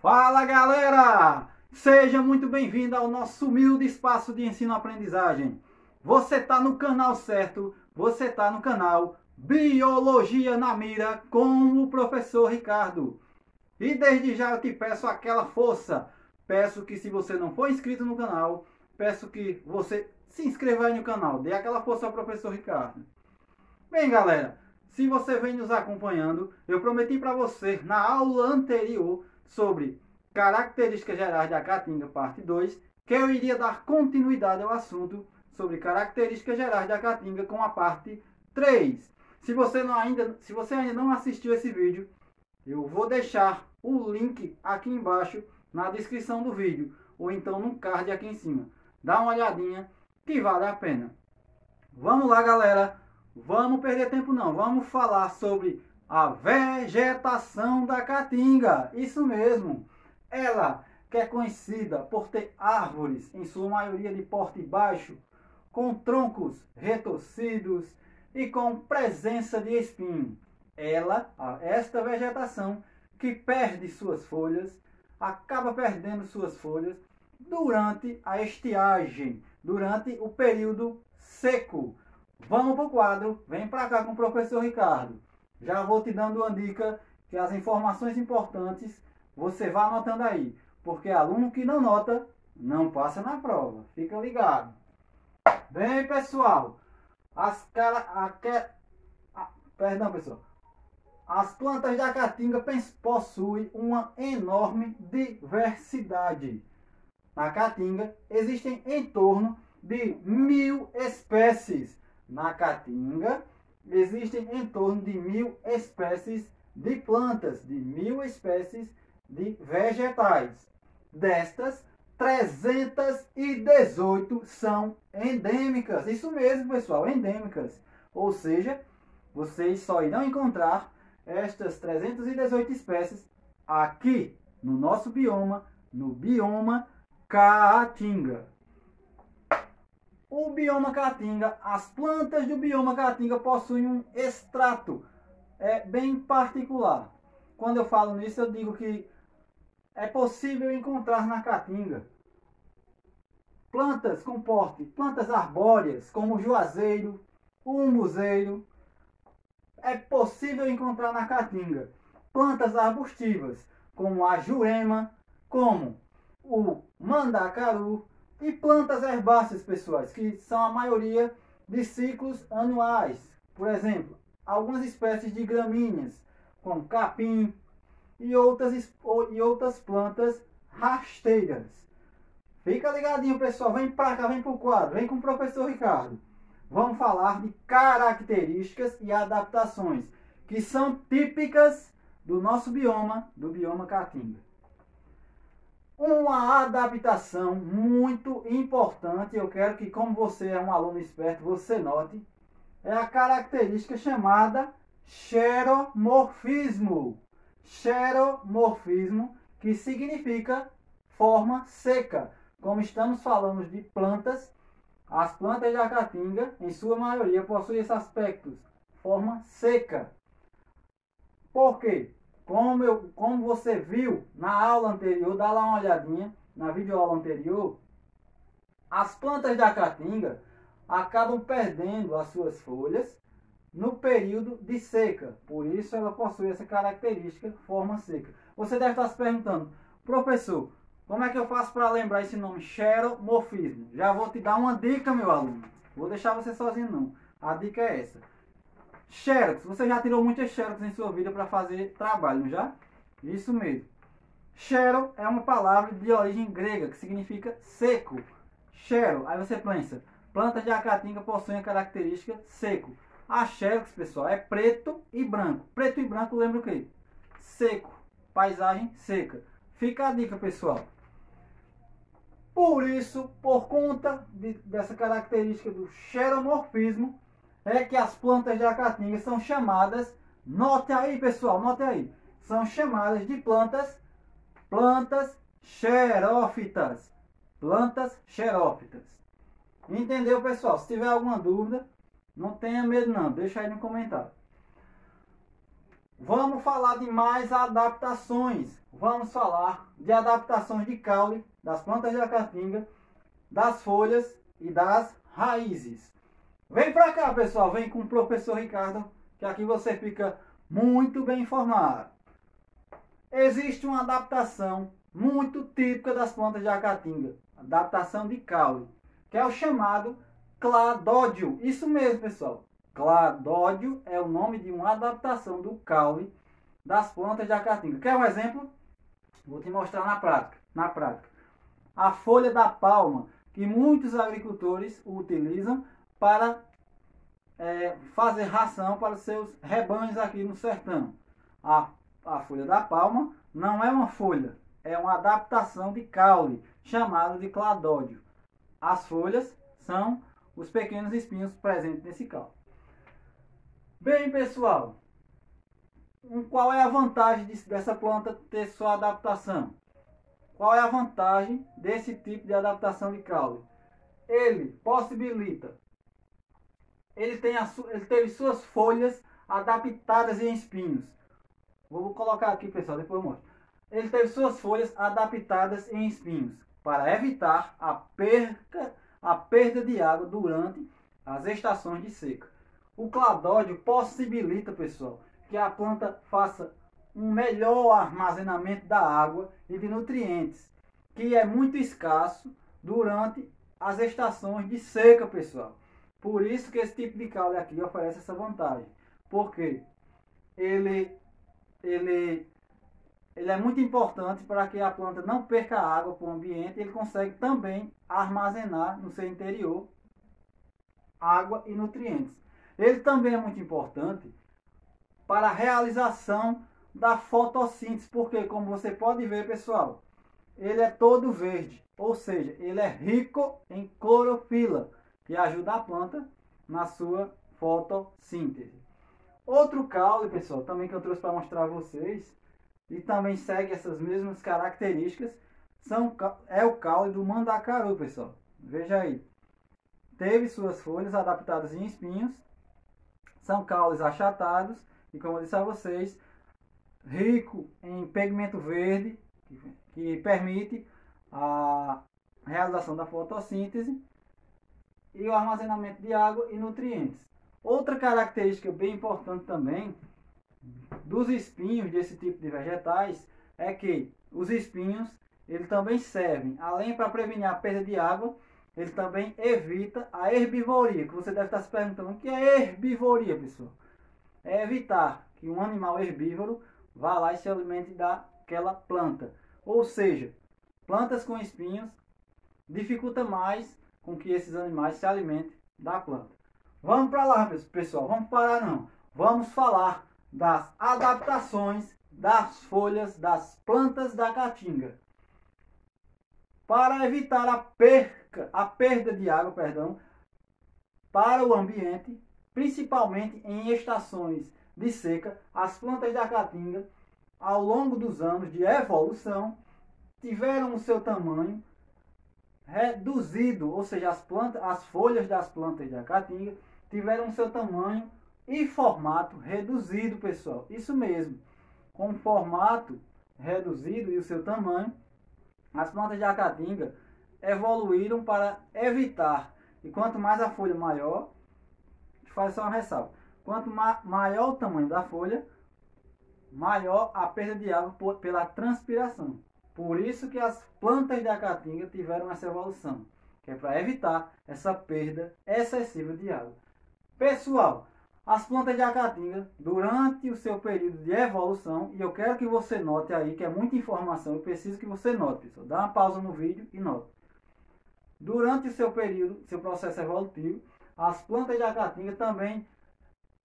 Fala galera! Seja muito bem-vindo ao nosso humilde espaço de ensino-aprendizagem. Você está no canal certo, você está no canal Biologia na Mira com o professor Ricardo. E desde já eu te peço aquela força. Peço que se você não for inscrito no canal, peço que você se inscreva aí no canal. Dê aquela força ao professor Ricardo. Bem galera, se você vem nos acompanhando, eu prometi para você na aula anterior sobre características gerais da caatinga, parte 2, que eu iria dar continuidade ao assunto sobre características gerais da caatinga com a parte 3. Se você ainda não assistiu esse vídeo, eu vou deixar o link aqui embaixo na descrição do vídeo, ou então no card aqui em cima. Dá uma olhadinha que vale a pena. Vamos lá galera, vamos perder tempo não, vamos falar sobre a vegetação da caatinga. Isso mesmo, ela que é conhecida por ter árvores, em sua maioria de porte baixo, com troncos retorcidos e com presença de espinho. Esta vegetação que perde suas folhas, acaba perdendo suas folhas durante a estiagem, durante o período seco. Vamos para o quadro, vem para cá com o professor Ricardo. Já vou te dando uma dica que as informações importantes você vai anotando aí, porque aluno que não nota não passa na prova. Fica ligado. Bem, pessoal, as plantas da caatinga possuem uma enorme diversidade. Na caatinga existem em torno de 1000 espécies. Na caatinga existem em torno de 1000 espécies de plantas, de 1000 espécies de vegetais. Destas, 318 são endêmicas. Isso mesmo, pessoal, endêmicas. Ou seja, vocês só irão encontrar estas 318 espécies aqui no nosso bioma, no bioma caatinga. O bioma caatinga, as plantas do bioma caatinga possuem um extrato bem particular. Quando eu falo nisso, eu digo que é possível encontrar na caatinga plantas com porte, plantas arbóreas, como o juazeiro, o umbuzeiro. É possível encontrar na caatinga plantas arbustivas, como a jurema, como o mandacaru, e plantas herbáceas, pessoais, que são a maioria de ciclos anuais. Por exemplo, algumas espécies de gramíneas, como capim e outras plantas rasteiras. Fica ligadinho, pessoal. Vem para cá, vem para o quadro. Vem com o professor Ricardo. Vamos falar de características e adaptações que são típicas do nosso bioma, do bioma caatinga. Uma adaptação muito importante, eu quero que, como você é um aluno esperto, você note, é a característica chamada xeromorfismo. Xeromorfismo, que significa forma seca. Como estamos falando de plantas, as plantas da caatinga, em sua maioria, possuem esses aspectos, forma seca. Por quê? Como você viu na aula anterior, dá lá uma olhadinha na videoaula anterior, as plantas da caatinga acabam perdendo as suas folhas no período de seca. Por isso ela possui essa característica, forma seca. Você deve estar se perguntando, professor, como é que eu faço para lembrar esse nome? Xeromorfismo. Já vou te dar uma dica, meu aluno. Vou deixar você sozinho não. A dica é essa. Xerox, você já tirou muitas xerox em sua vida para fazer trabalho, não já? Isso mesmo. Xero é uma palavra de origem grega que significa seco. Xero, aí você pensa, plantas de caatinga possuem a característica seco. A xerox, pessoal, é preto e branco. Preto e branco lembra o quê? Seco, paisagem seca. Fica a dica, pessoal. Por isso, por conta dessa característica do xeromorfismo, é que as plantas da caatinga são chamadas, note aí pessoal, note aí, são chamadas de plantas xerófitas. Plantas xerófitas. Entendeu, pessoal? Se tiver alguma dúvida, não tenha medo não, deixa aí no comentário. Vamos falar de mais adaptações. Vamos falar de adaptações de caule das plantas da caatinga, das folhas e das raízes. Vem pra cá, pessoal. Vem com o professor Ricardo, que aqui você fica muito bem informado. Existe uma adaptação muito típica das plantas de caatinga, adaptação de caule, que é o chamado cladódio. Isso mesmo, pessoal. Cladódio é o nome de uma adaptação do caule das plantas de caatinga. Quer um exemplo? Vou te mostrar na prática. A folha da palma, que muitos agricultores utilizam para fazer ração para os seus rebanhos aqui no sertão. A folha da palma não é uma folha, é uma adaptação de caule, chamado de cladódio. As folhas são os pequenos espinhos presentes nesse caule. Bem, pessoal, qual é a vantagem dessa planta ter sua adaptação? Qual é a vantagem desse tipo de adaptação de caule? Ele possibilita, ele teve suas folhas adaptadas em espinhos. Vou colocar aqui, pessoal, depois eu mostro. Ele teve suas folhas adaptadas em espinhos para evitar a perda de água durante as estações de seca. O cladódio possibilita, pessoal, que a planta faça um melhor armazenamento da água e de nutrientes, que é muito escasso durante as estações de seca, pessoal. Por isso que esse tipo de caule aqui oferece essa vantagem, porque ele é muito importante para que a planta não perca água para o ambiente. Ele consegue também armazenar no seu interior água e nutrientes. Ele também é muito importante para a realização da fotossíntese, porque, como você pode ver, pessoal, ele é todo verde, ou seja, ele é rico em clorofila, que ajuda a planta na sua fotossíntese. Outro caule, pessoal, também que eu trouxe para mostrar a vocês, e também segue essas mesmas características, é o caule do mandacaru, pessoal. Veja aí. Teve suas folhas adaptadas em espinhos, são caules achatados e, como eu disse a vocês, rico em pigmento verde, que permite a realização da fotossíntese e o armazenamento de água e nutrientes. Outra característica bem importante também dos espinhos desse tipo de vegetais é que os espinhos, eles também servem, além para prevenir a perda de água, ele também evita a herbivoria, que você deve estar se perguntando o que é herbivoria, pessoal. É evitar que um animal herbívoro vá lá e se alimente daquela planta. Ou seja, plantas com espinhos dificulta mais com que esses animais se alimentem da planta. Vamos para lá, pessoal. Vamos parar não. Vamos falar das adaptações das folhas das plantas da caatinga. Para evitar a perda de água, para o ambiente, principalmente em estações de seca, as plantas da caatinga, ao longo dos anos de evolução, tiveram o seu tamanho reduzido, ou seja, as folhas das plantas da caatinga tiveram o seu tamanho e formato reduzido, pessoal. Isso mesmo, com formato reduzido e o seu tamanho, as plantas de caatinga evoluíram para evitar, e quanto mais a folha maior, faz só uma ressalva, quanto maior o tamanho da folha, maior a perda de água pela transpiração. Por isso que as plantas de caatinga tiveram essa evolução, que é para evitar essa perda excessiva de água. Pessoal, as plantas de caatinga, durante o seu período de evolução, e eu quero que você note aí, que é muita informação, eu preciso que você note, pessoal. Dá uma pausa no vídeo e note. Durante o seu período, seu processo evolutivo, as plantas de caatinga também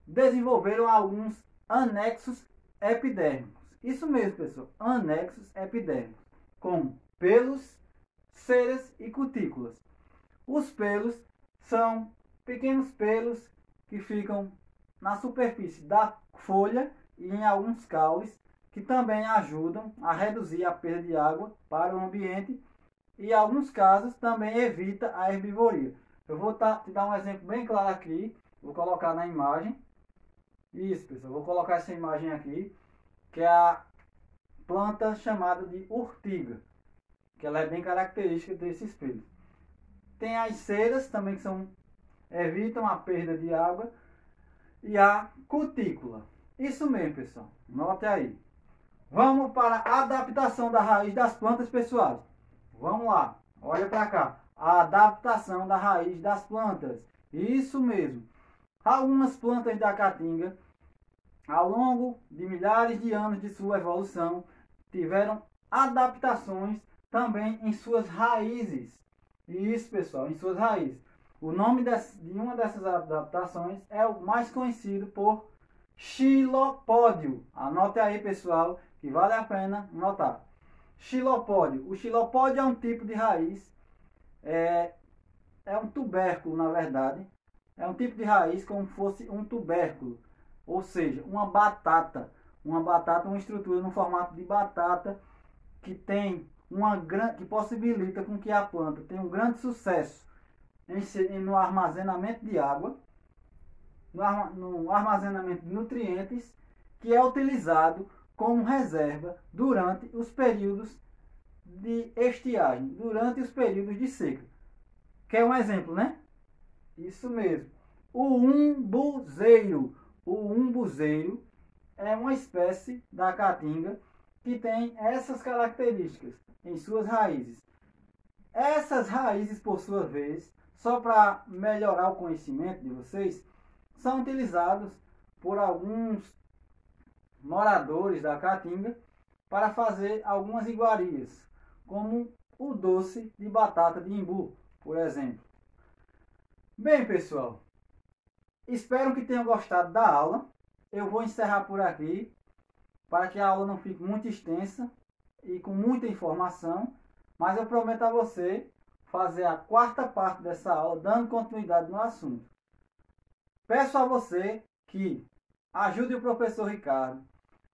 desenvolveram alguns anexos epidérmicos. Isso mesmo, pessoal, anexos epidérmicos, como pelos, ceras e cutículas. Os pelos são pequenos pelos que ficam na superfície da folha e em alguns caules, que também ajudam a reduzir a perda de água para o ambiente e, em alguns casos, também evita a herbivoria. Eu vou te dar um exemplo bem claro aqui, vou colocar na imagem. Isso, pessoal. Vou colocar essa imagem aqui, que é a planta chamada de urtiga, que ela é bem característica desse espelho. Tem as ceras também, que evitam a perda de água, e a cutícula. Isso mesmo, pessoal. Note aí. Vamos para a adaptação da raiz das plantas, pessoal. Vamos lá. Olha para cá. A adaptação da raiz das plantas. Isso mesmo. Algumas plantas da caatinga, ao longo de milhares de anos de sua evolução, tiveram adaptações também em suas raízes. Isso, pessoal, em suas raízes. O nome de uma dessas adaptações é o mais conhecido por xilopódio. Anote aí, pessoal, que vale a pena notar. Xilopódio. O xilopódio é um tipo de raiz, é um tubérculo, na verdade. É um tipo de raiz como fosse um tubérculo, ou seja, uma batata. Uma estrutura no formato de batata que tem que possibilita com que a planta tenha um grande sucesso no armazenamento de água, no armazenamento de nutrientes, que é utilizado como reserva durante os períodos de estiagem, durante os períodos de seca. Quer um exemplo, né? Isso mesmo. O umbuzeiro. O umbuzeiro é uma espécie da caatinga que tem essas características em suas raízes. Essas raízes, por sua vez, só para melhorar o conhecimento de vocês, são utilizados por alguns moradores da caatinga para fazer algumas iguarias, como o doce de batata de imbu, por exemplo. Bem, pessoal, espero que tenham gostado da aula. Eu vou encerrar por aqui, para que a aula não fique muito extensa e com muita informação, mas eu prometo a você fazer a quarta parte dessa aula, dando continuidade no assunto. Peço a você que ajude o professor Ricardo,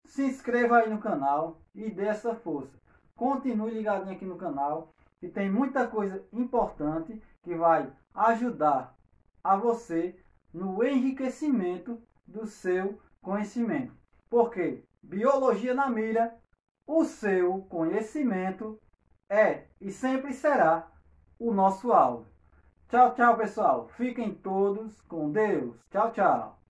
se inscreva aí no canal e dê essa força. Continue ligadinho aqui no canal, que tem muita coisa importante que vai ajudar a você no enriquecimento do seu conhecimento. Porque Biologia na Mira, o seu conhecimento é e sempre será o nosso alvo. Tchau, tchau, pessoal. Fiquem todos com Deus. Tchau, tchau.